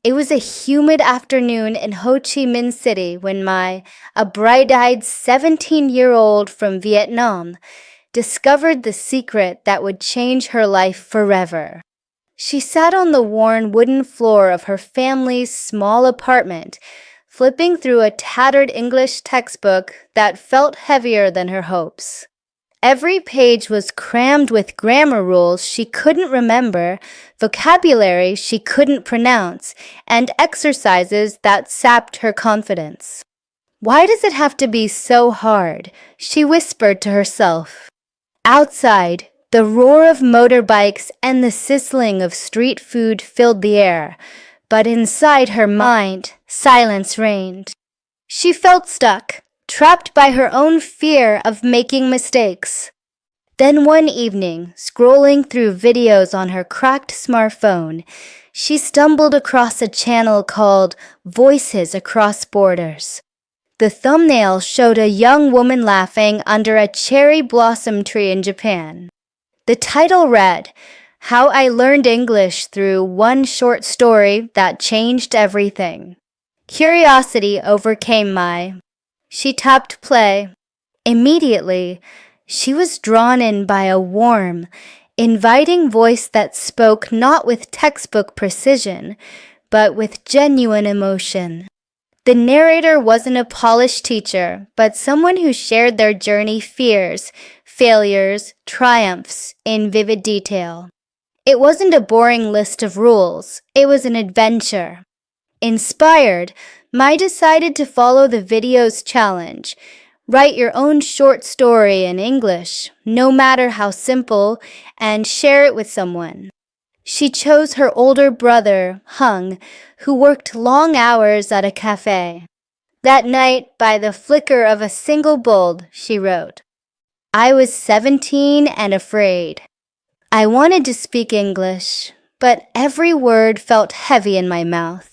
It was a humid afternoon in Ho Chi Minh City when a bright-eyed 17-year-old from Vietnam, discovered the secret that would change her life forever. She sat on the worn wooden floor of her family's small apartment, flipping through a tattered English textbook that felt heavier than her hopes. Every page was crammed with grammar rules she couldn't remember, vocabulary she couldn't pronounce, and exercises that sapped her confidence. "Why does it have to be so hard?" she whispered to herself. Outside, the roar of motorbikes and the sizzling of street food filled the air, but inside her mind, silence reigned. She felt stuck, trapped by her own fear of making mistakes. Then one evening, scrolling through videos on her cracked smartphone, she stumbled across a channel called Voices Across Borders. The thumbnail showed a young woman laughing under a cherry blossom tree in Japan. The title read, "How I Learned English Through One Short Story That Changed Everything." Curiosity overcame Mai. She tapped play. Immediately, she was drawn in by a warm, inviting voice that spoke not with textbook precision, but with genuine emotion. The narrator wasn't a polished teacher, but someone who shared their journey fears, failures, triumphs in vivid detail. It wasn't a boring list of rules, it was an adventure. Inspired, Mai decided to follow the video's challenge. Write your own short story in English, no matter how simple, and share it with someone. She chose her older brother, Hung, who worked long hours at a cafe. That night, by the flicker of a single bulb, she wrote, "I was 17 and afraid. I wanted to speak English, but every word felt heavy in my mouth.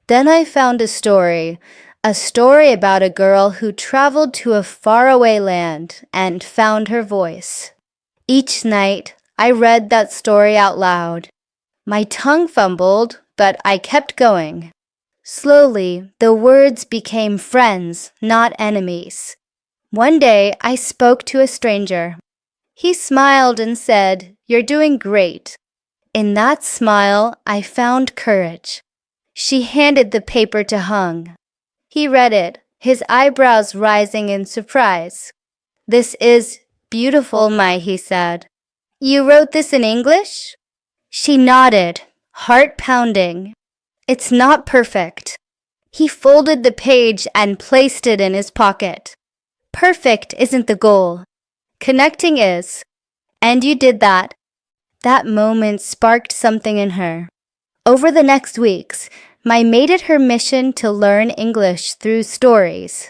Then I found a story about a girl who traveled to a faraway land and found her voice. Each night, I read that story out loud. My tongue fumbled, but I kept going. Slowly, the words became friends, not enemies. One day, I spoke to a stranger. He smiled and said, 'You're doing great.' In that smile, I found courage." She handed the paper to Hung. He read it, his eyebrows rising in surprise. "This is beautiful, Mai," he said. "You wrote this in English?" She nodded, heart pounding. "It's not perfect." He folded the page and placed it in his pocket. "Perfect isn't the goal. Connecting is. And you did that." That moment sparked something in her. Over the next weeks, Mai made it her mission to learn English through stories.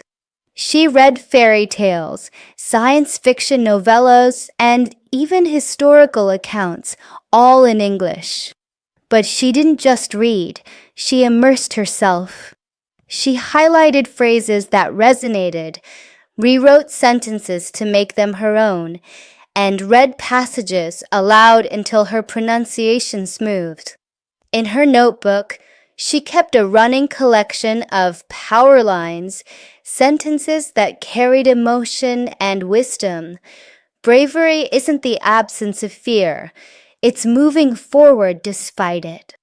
She read fairy tales, science fiction novellas, and even historical accounts, all in English. But she didn't just read, she immersed herself. She highlighted phrases that resonated, rewrote sentences to make them her own, and read passages aloud until her pronunciation smoothed. In her notebook, she kept a running collection of power lines, sentences that carried emotion and wisdom. Bravery isn't the absence of fear, it's moving forward despite it.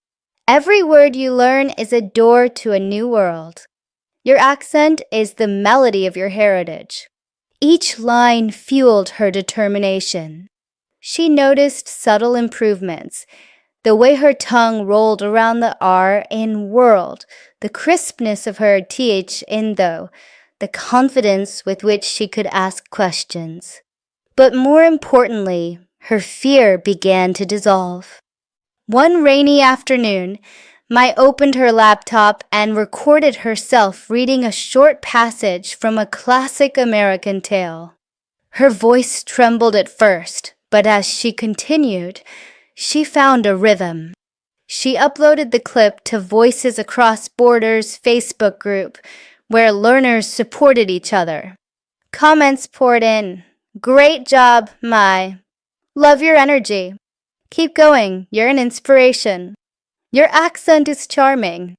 Every word you learn is a door to a new world. Your accent is the melody of your heritage. Each line fueled her determination. She noticed subtle improvements. The way her tongue rolled around the R in world, the crispness of her TH in though, the confidence with which she could ask questions. But more importantly, her fear began to dissolve. One rainy afternoon, Mai opened her laptop and recorded herself reading a short passage from a classic American tale. Her voice trembled at first, but as she continued, she found a rhythm. She uploaded the clip to Voices Across Borders Facebook group, where learners supported each other. Comments poured in. "Great job, Mai. Love your energy. Keep going, you're an inspiration." Your accent is charming."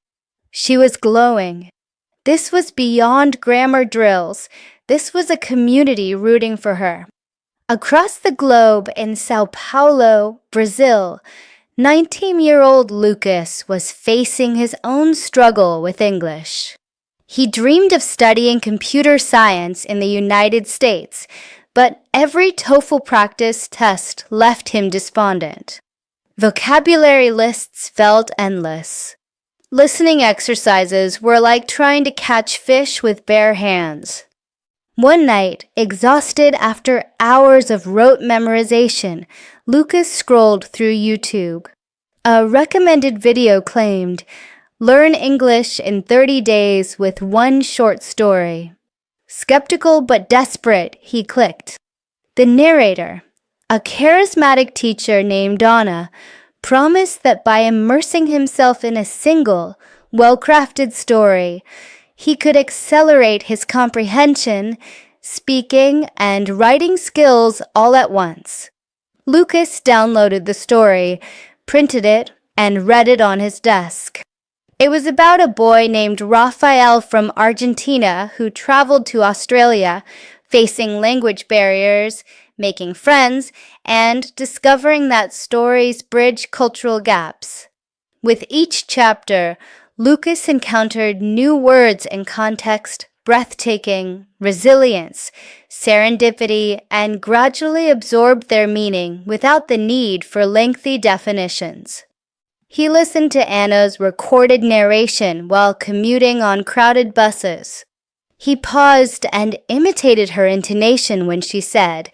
She was glowing. This was beyond grammar drills. This was a community rooting for her. Across the globe in Sao Paulo, Brazil, 19-year-old Lucas was facing his own struggle with English. He dreamed of studying computer science in the United States, but every TOEFL practice test left him despondent. Vocabulary lists felt endless. Listening exercises were like trying to catch fish with bare hands. One night, exhausted after hours of rote memorization, Lucas scrolled through YouTube. A recommended video claimed, "Learn English in 30 days with one short story." Skeptical but desperate, he clicked. The narrator, a charismatic teacher named Donna, promised that by immersing himself in a single, well-crafted story, he could accelerate his comprehension, speaking, and writing skills all at once. Lucas downloaded the story, printed it, and read it on his desk. It was about a boy named Rafael from Argentina who traveled to Australia, facing language barriers, making friends, and discovering that stories bridge cultural gaps. With each chapter, Lucas encountered new words and context, breathtaking, resilience, serendipity, and gradually absorbed their meaning without the need for lengthy definitions. He listened to Anna's recorded narration while commuting on crowded buses. He paused and imitated her intonation when she said,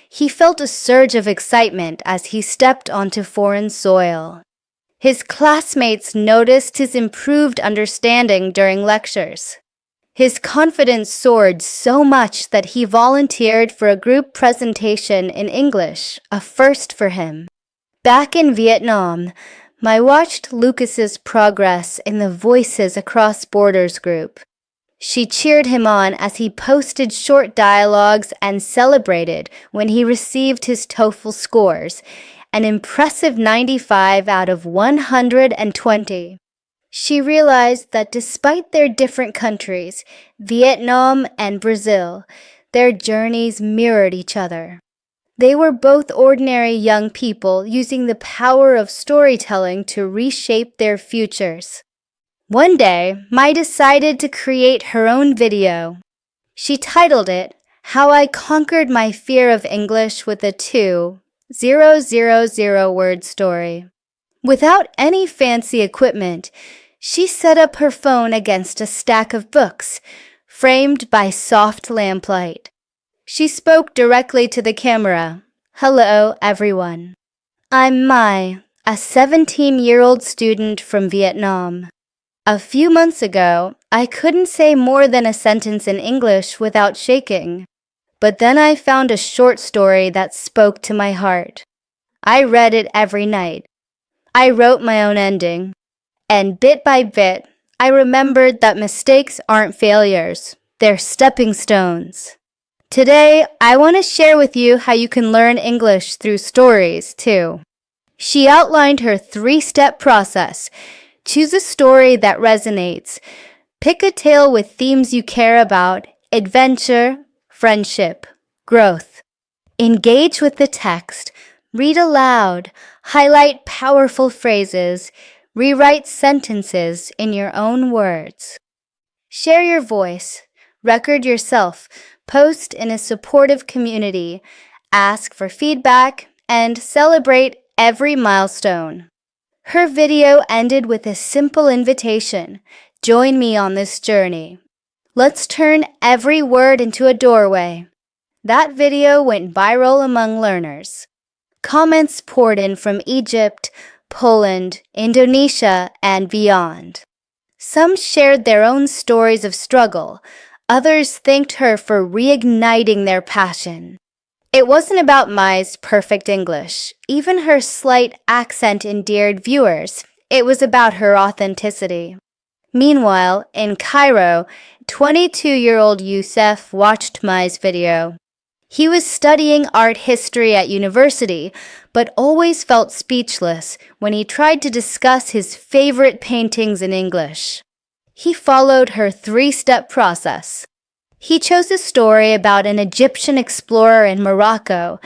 he felt a surge of excitement as he stepped onto foreign soil. His classmates noticed his improved understanding during lectures. His confidence soared so much that he volunteered for a group presentation in English, a first for him. Back in Vietnam, I watched Lucas's progress in the Voices Across Borders group. She cheered him on as he posted short dialogues and celebrated when he received his TOEFL scores, an impressive 95 out of 120. She realized that despite their different countries, Vietnam and Brazil, their journeys mirrored each other. They were both ordinary young people using the power of storytelling to reshape their futures. One day, Mai decided to create her own video. She titled it, "How I Conquered My Fear of English with a 2,000-word story." Without any fancy equipment, she set up her phone against a stack of books, framed by soft lamplight. She spoke directly to the camera. "Hello, everyone. I'm Mai, a 17-year-old student from Vietnam. A few months ago, I couldn't say more than a sentence in English without shaking. But then I found a short story that spoke to my heart. I read it every night. I wrote my own ending. And bit by bit, I remembered that mistakes aren't failures. They're stepping stones. Today, I want to share with you how you can learn English through stories, too." She outlined her 3-step process. Choose a story that resonates. Pick a tale with themes you care about: adventure, friendship, growth. Engage with the text. Read aloud. Highlight powerful phrases. Rewrite sentences in your own words. Share your voice. Record yourself. Post in a supportive community. Ask for feedback and celebrate every milestone. Her video ended with a simple invitation. Join me on this journey. Let's turn every word into a doorway. That video went viral among learners. Comments poured in from Egypt, Poland, Indonesia, and beyond. Some shared their own stories of struggle. Others thanked her for reigniting their passion. It wasn't about Mai's perfect English. Even her slight accent endeared viewers. It was about her authenticity. Meanwhile, in Cairo, 22-year-old Youssef watched Mai's video. He was studying art history at university, but always felt speechless when he tried to discuss his favorite paintings in English. He followed her 3-step process. He chose a story about an Egyptian explorer in Morocco,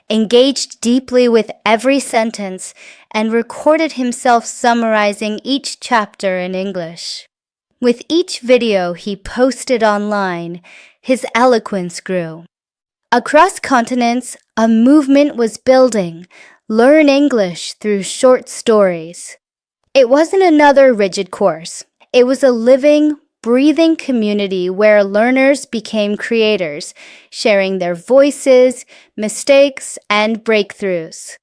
engaged deeply with every sentence, and recorded himself summarizing each chapter in English. With each video he posted online, his eloquence grew. Across continents, a movement was building. Learn English through short stories. It wasn't another rigid course. It was a living, breathing community where learners became creators, sharing their voices, mistakes, and breakthroughs.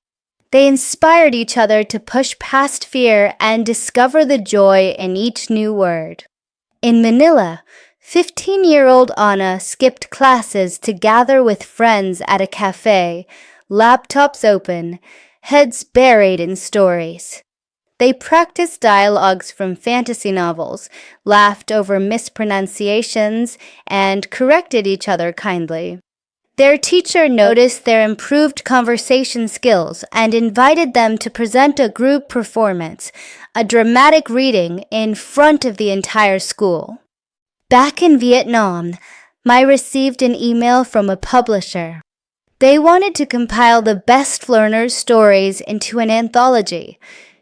They inspired each other to push past fear and discover the joy in each new word. In Manila, 15-year-old Anna skipped classes to gather with friends at a cafe, laptops open, heads buried in stories. They practiced dialogues from fantasy novels, laughed over mispronunciations, and corrected each other kindly. Their teacher noticed their improved conversation skills and invited them to present a group performance, a dramatic reading in front of the entire school. Back in Vietnam, Mai received an email from a publisher. They wanted to compile the best learners' stories into an anthology,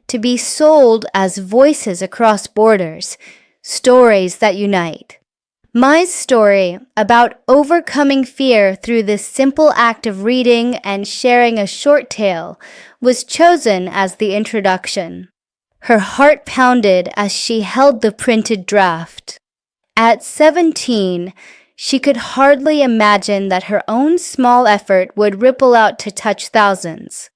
to be sold as voices across borders, stories that unite. Mai's story, about overcoming fear through the simple act of reading and sharing a short tale, was chosen as the introduction. Her heart pounded as she held the printed draft. At 17, she could hardly imagine that her own small effort would ripple out to touch thousands.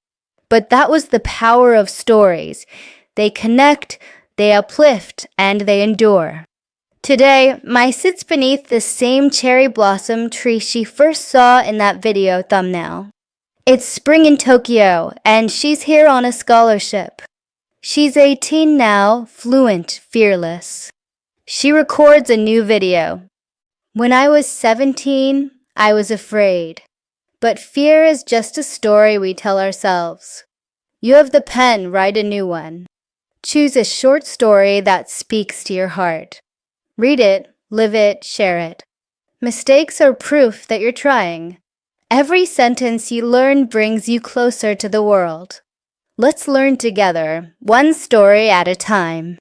But that was the power of stories. They connect, they uplift, and they endure. Today, Mai sits beneath the same cherry blossom tree she first saw in that video thumbnail. It's spring in Tokyo, and she's here on a scholarship. She's 18 now, fluent, fearless. She records a new video. When I was 17, I was afraid. But fear is just a story we tell ourselves. You have the pen, write a new one. Choose a short story that speaks to your heart. Read it, live it, share it. Mistakes are proof that you're trying. Every sentence you learn brings you closer to the world. Let's learn together, one story at a time.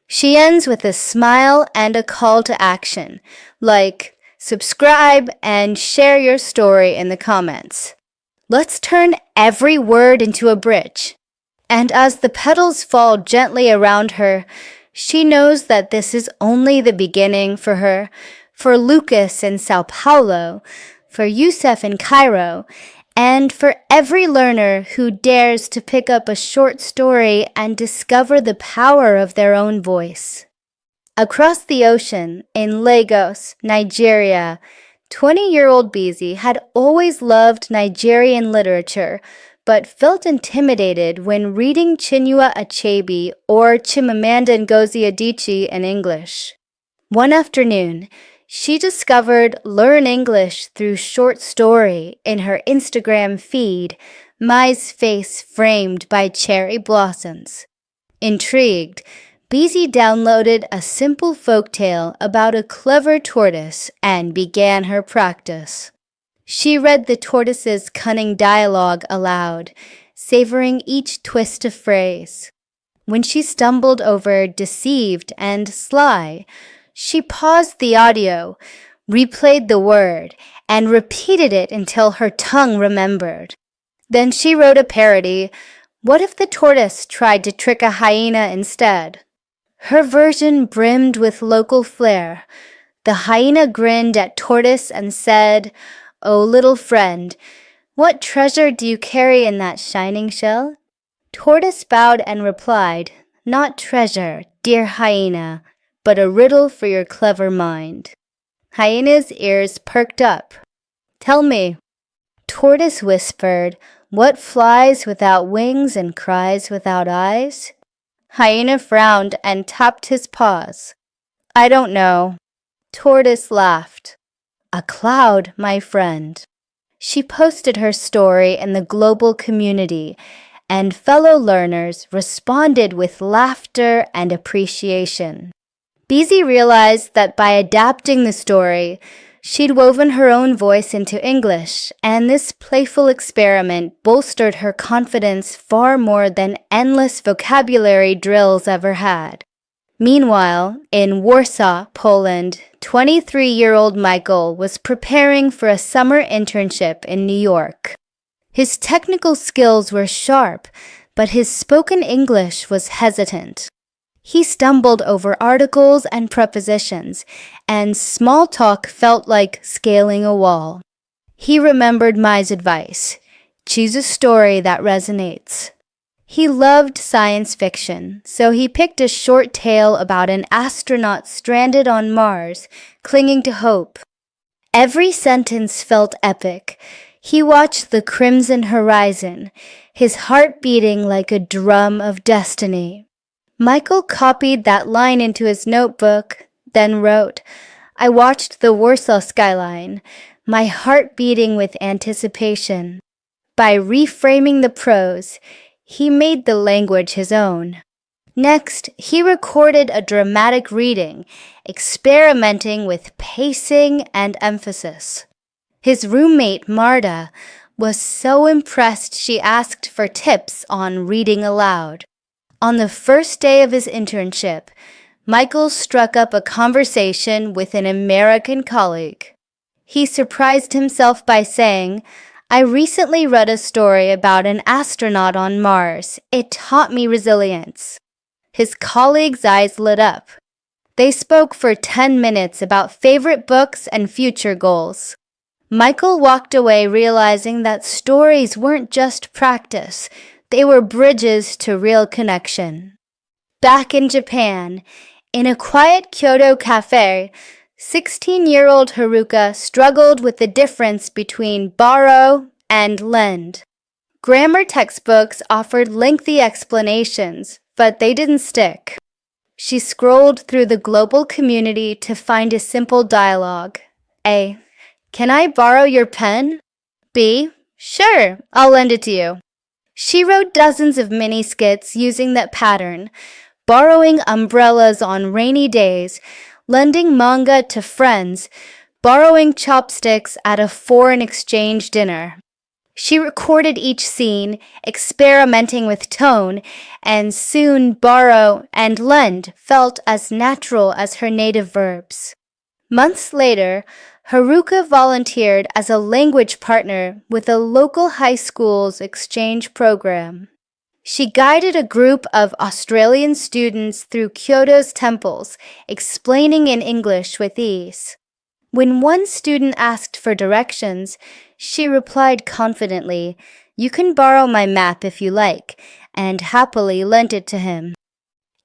She ends with a smile and a call to action, like subscribe and share your story in the comments. Let's turn every word into a bridge. And as the petals fall gently around her, she knows that this is only the beginning for her, for Lucas in Sao Paulo, for Youssef in Cairo, and for every learner who dares to pick up a short story and discover the power of their own voice. Across the ocean, in Lagos, Nigeria, 20-year-old Bizi had always loved Nigerian literature, but felt intimidated when reading Chinua Achebe or Chimamanda Ngozi Adichie in English. One afternoon, she discovered Learn English through short story in her Instagram feed, Mai's face framed by cherry blossoms. Intrigued, Bizi downloaded a simple folktale about a clever tortoise and began her practice. She read the tortoise's cunning dialogue aloud, savoring each twist of phrase. When she stumbled over deceived and sly, she paused the audio, replayed the word, and repeated it until her tongue remembered. Then she wrote a parody. What if the tortoise tried to trick a hyena instead? Her version brimmed with local flair. The hyena grinned at tortoise and said, "Oh, little friend, what treasure do you carry in that shining shell?" Tortoise bowed and replied, "Not treasure, dear hyena, but a riddle for your clever mind." Hyena's ears perked up. "Tell me." Tortoise whispered, "What flies without wings and cries without eyes?" Hyena frowned and tapped his paws. "I don't know." Tortoise laughed. "A cloud, my friend." She posted her story in the global community, and fellow learners responded with laughter and appreciation. Beezy realized that by adapting the story, she'd woven her own voice into English, and this playful experiment bolstered her confidence far more than endless vocabulary drills ever had. Meanwhile, in Warsaw, Poland, 23-year-old Michael was preparing for a summer internship in New York. His technical skills were sharp, but his spoken English was hesitant. He stumbled over articles and prepositions, and small talk felt like scaling a wall. He remembered Mai's advice: choose a story that resonates. He loved science fiction, so he picked a short tale about an astronaut stranded on Mars, clinging to hope. Every sentence felt epic. He watched the crimson horizon, his heart beating like a drum of destiny. Michael copied that line into his notebook, then wrote, "I watched the Warsaw skyline, my heart beating with anticipation." By reframing the prose, he made the language his own. Next, he recorded a dramatic reading, experimenting with pacing and emphasis. His roommate, Marta, was so impressed she asked for tips on reading aloud. On the first day of his internship, Michael struck up a conversation with an American colleague. He surprised himself by saying, "I recently read a story about an astronaut on Mars. It taught me resilience." His colleague's eyes lit up. They spoke for 10 minutes about favorite books and future goals. Michael walked away realizing that stories weren't just practice, they were bridges to real connection. Back in Japan, in a quiet Kyoto cafe, 16-year-old Haruka struggled with the difference between borrow and lend. Grammar textbooks offered lengthy explanations, but they didn't stick. She scrolled through the global community to find a simple dialogue. A. Can I borrow your pen? B. Sure, I'll lend it to you. She wrote dozens of mini skits using that pattern, borrowing umbrellas on rainy days, lending manga to friends, borrowing chopsticks at a foreign exchange dinner. She recorded each scene, experimenting with tone, and soon borrow and lend felt as natural as her native verbs. Months later, Haruka volunteered as a language partner with a local high school's exchange program. She guided a group of Australian students through Kyoto's temples, explaining in English with ease. When one student asked for directions, she replied confidently, "You can borrow my map if you like," and happily lent it to him.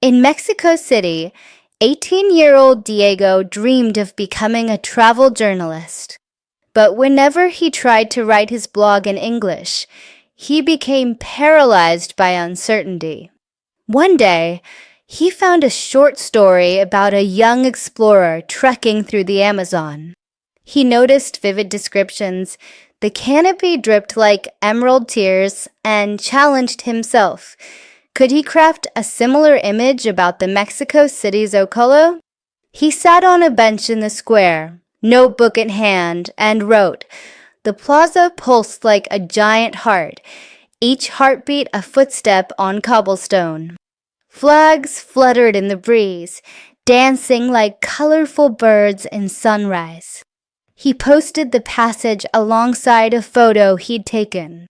In Mexico City, 18-year-old Diego dreamed of becoming a travel journalist. But whenever he tried to write his blog in English, he became paralyzed by uncertainty. One day, he found a short story about a young explorer trekking through the Amazon. He noticed vivid descriptions, the canopy dripped like emerald tears, and challenged himself. Could he craft a similar image about the Mexico City Zocalo? He sat on a bench in the square, notebook in hand, and wrote, "The plaza pulsed like a giant heart, each heartbeat a footstep on cobblestone. Flags fluttered in the breeze, dancing like colorful birds in sunrise." He posted the passage alongside a photo he'd taken.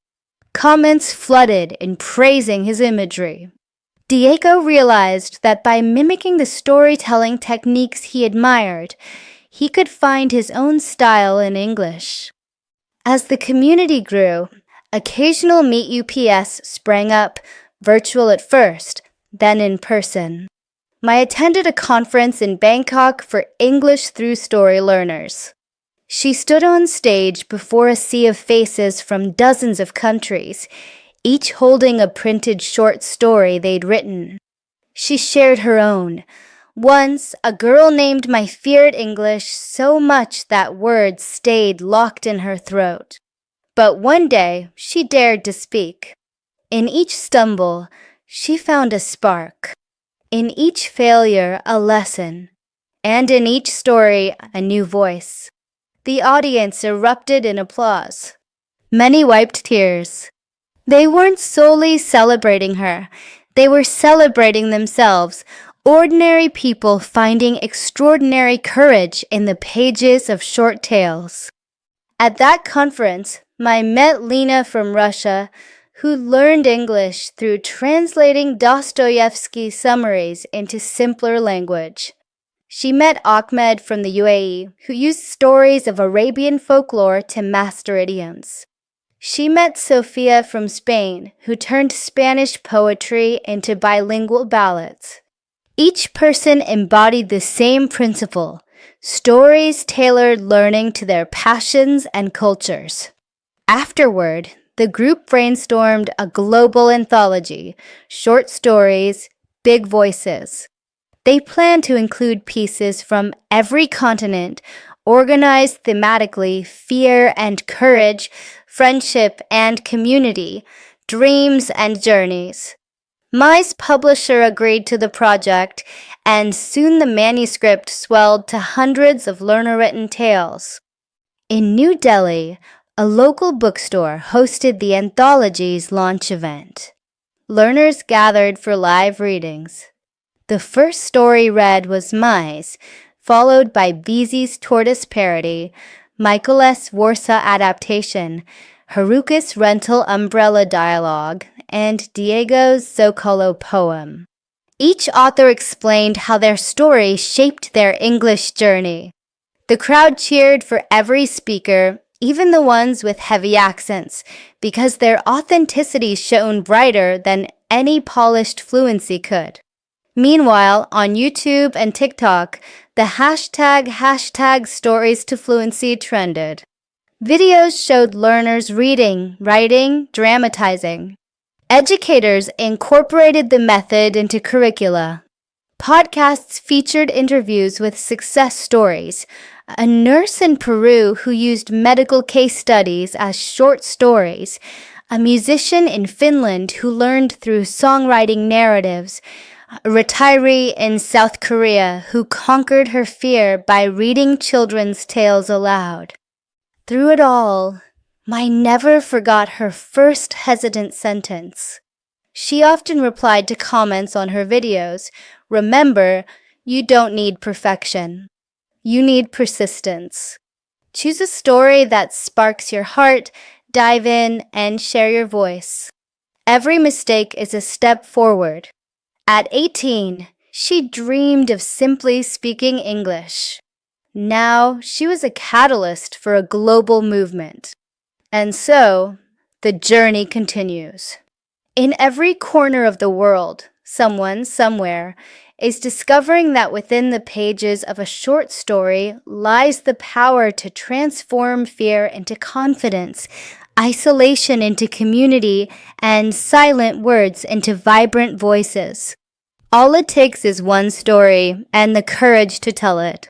Comments flooded in praising his imagery. Diego realized that by mimicking the storytelling techniques he admired, he could find his own style in English. As the community grew, occasional Meet UPS sprang up, virtual at first, then in person. Mai attended a conference in Bangkok for English through story learners. She stood on stage before a sea of faces from dozens of countries, each holding a printed short story they'd written. She shared her own. Once, a girl named Mai feared English so much that words stayed locked in her throat. But one day, she dared to speak. In each stumble, she found a spark. In each failure, a lesson. And in each story, a new voice. The audience erupted in applause. Many wiped tears. They weren't solely celebrating her. They were celebrating themselves, ordinary people finding extraordinary courage in the pages of short tales. At that conference, I met Lena from Russia, who learned English through translating Dostoevsky summaries into simpler language. She met Ahmed from the UAE, who used stories of Arabian folklore to master idioms. She met Sofia from Spain, who turned Spanish poetry into bilingual ballads. Each person embodied the same principle: stories tailored learning to their passions and cultures. Afterward, the group brainstormed a global anthology, short stories, big voices. They planned to include pieces from every continent, organized thematically: fear and courage, friendship and community, dreams and journeys. Mai's publisher agreed to the project, and soon the manuscript swelled to hundreds of learner-written tales. In New Delhi, a local bookstore hosted the anthology's launch event. Learners gathered for live readings. The first story read was Mai's, followed by Vizi's tortoise parody, Michael S. Warsaw adaptation, Haruka's rental umbrella dialogue, and Diego's Zocalo poem. Each author explained how their story shaped their English journey. The crowd cheered for every speaker, even the ones with heavy accents, because their authenticity shone brighter than any polished fluency could. Meanwhile, on YouTube and TikTok, the hashtag stories to fluency trended. Videos showed learners reading, writing, dramatizing. Educators incorporated the method into curricula. Podcasts featured interviews with success stories. A nurse in Peru who used medical case studies as short stories. A musician in Finland who learned through songwriting narratives. A retiree in South Korea who conquered her fear by reading children's tales aloud. Through it all, Mai never forgot her first hesitant sentence. She often replied to comments on her videos, "Remember, you don't need perfection. You need persistence." Choose a story that sparks your heart, dive in, and share your voice. Every mistake is a step forward. At 18, she dreamed of simply speaking English. Now, she was a catalyst for a global movement. And so, the journey continues. In every corner of the world, someone, somewhere, is discovering that within the pages of a short story lies the power to transform fear into confidence, isolation into community, and silent words into vibrant voices. All it takes is one story and the courage to tell it.